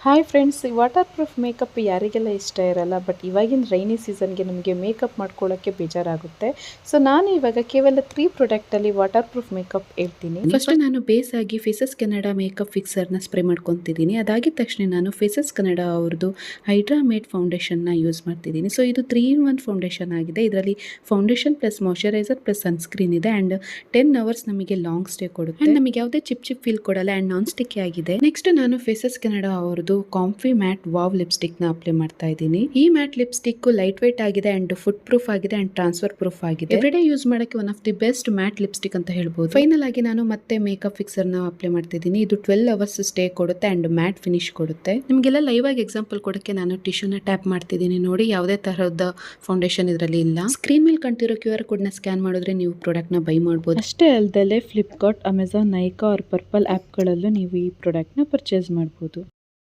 Hi friends, ಈ water proof makeup ಯಾರಿಗೆಲ್ಲ ಇಷ್ಟ ಇರಲ್ಲ. ಬಟ್ ಇವಾಗಿನ ರೈನಿ ಸೀಸನ್ಗೆ ನಮಗೆ ಮೇಕಪ್ ಮಾಡ್ಕೊಳ್ಳೋಕ್ಕೆ ಬೇಜಾರಾಗುತ್ತೆ. ಸೊ ನಾನು ಇವಾಗ ಕೇವಲ 3 ಪ್ರಾಡಕ್ಟಲ್ಲಿ ವಾಟರ್ ಪ್ರೂಫ್ ಮೇಕಪ್ ಹೇಳ್ತೀನಿ. ಫಸ್ಟ್ ನಾನು ಬೇಸ್ ಆಗಿ ಫೇಸಸ್ ಕೆನಡಾ ಮೇಕಪ್ ಫಿಕ್ಸರ್ನ ಸ್ಪ್ರೇ ಮಾಡ್ಕೊತಿದ್ದೀನಿ. ಅದಾಗಿದ ತಕ್ಷಣ ನಾನು ಫೇಸಸ್ ಕೆನಡಾ ಅವ್ರದ್ದು ಹೈಡ್ರಾ ಮೇಡ್ ಫೌಂಡೇಶನ್ನ ಯೂಸ್ ಮಾಡ್ತಿದ್ದೀನಿ. ಸೊ ಇದು 3-in-1 ಫೌಂಡೇಶನ್ ಆಗಿದೆ. ಇದರಲ್ಲಿ foundation plus moisturiser plus sunscreen ಇದೆ ಆ್ಯಂಡ್ 10 hours ನಮಗೆ ಲಾಂಗ್ ಸ್ಟೇ ಕೊಡುತ್ತೆ. ಆ್ಯಂಡ್ ನಮಗೆ ಯಾವುದೇ ಚಿಪ್ ಫೀಲ್ ಕೊಡಲ್ಲ ಆ್ಯಂಡ್ ನಾನ್ ಸ್ಟಿಕ್ಕಿ ಆಗಿದೆ. ನೆಕ್ಸ್ಟ್ ನಾನು ಫೇಸಸ್ ಕೆನಡಾ ಅವ್ರದ್ದು ಕಾಂಫಿ ಮ್ಯಾಟ್ ವಾವ್ ಲಿಪ್ಸ್ಟಿಕ್ ನ ಅಪ್ಲೈ ಮಾಡ್ತಾ ಇದ್ದೀನಿ. ಈ ಮ್ಯಾಟ್ ಲಿಪ್ಸ್ಟಿಕ್ ಲೈಟ್ ವೇಟ್ ಆಗಿದೆ ಅಂಡ್ ಫುಡ್ ಪ್ರೂಫ್ ಆಗಿದೆ ಅಂಡ್ ಟ್ರಾನ್ಸ್ಫರ್ ಪ್ರೂಫ್ ಆಗಿದೆ. ಎವ್ರಿಡೇ ಯೂಸ್ ಮಾಡಕ್ಕೆ one of the best mat lipstick ಅಂತ ಹೇಳ್ಬೋದು. ಫೈನಲ್ ಆಗಿ ನಾನು ಮತ್ತೆ ಮೇಕಪ್ ಫಿಕ್ಸರ್ ನ ಅಪ್ಲೈ ಮಾಡ್ತಾ ಇದ್ದೀನಿ. ಇದು 12 hours ಸ್ಟೇ ಕೊಡುತ್ತೆ ಅಂಡ್ ಮ್ಯಾಟ್ ಫಿನಿಶ್ ಕೊಡುತ್ತೆ. ನಿಮಗೆಲ್ಲ ಲೈವ್ ಆಗಿ ಎಕ್ಸಾಂಪಲ್ ಕೊಡಕ್ಕೆ ನಾನು ಟಿಶ್ಯೂನ ಟ್ಯಾಪ್ ಮಾಡ್ತಿದ್ದೀನಿ. ನೋಡಿ, ಯಾವುದೇ ತರಹದ ಫೌಂಡೇಶನ್ ಇದರಲ್ಲಿ ಇಲ್ಲ. ಸ್ಕ್ರೀನ್ ಮೇಲೆ ಕಾಣ್ತಿರೋ QR ಕೋಡ್ ನ ಸ್ಕ್ಯಾನ್ ಮಾಡಿದ್ರೆ ನೀವು ಪ್ರಾಡಕ್ಟ್ ನ ಬೈ ಮಾಡಬಹುದು. ಅಷ್ಟೇ ಅಲ್ಲದೆ Flipkart, Amazon, Nykaa or Purplle app ಗಳಲ್ಲೂ ನೀವು ಈ ಪ್ರಾಡಕ್ಟ್ ನ ಪರ್ಚೇಸ್ ಮಾಡಬಹುದು.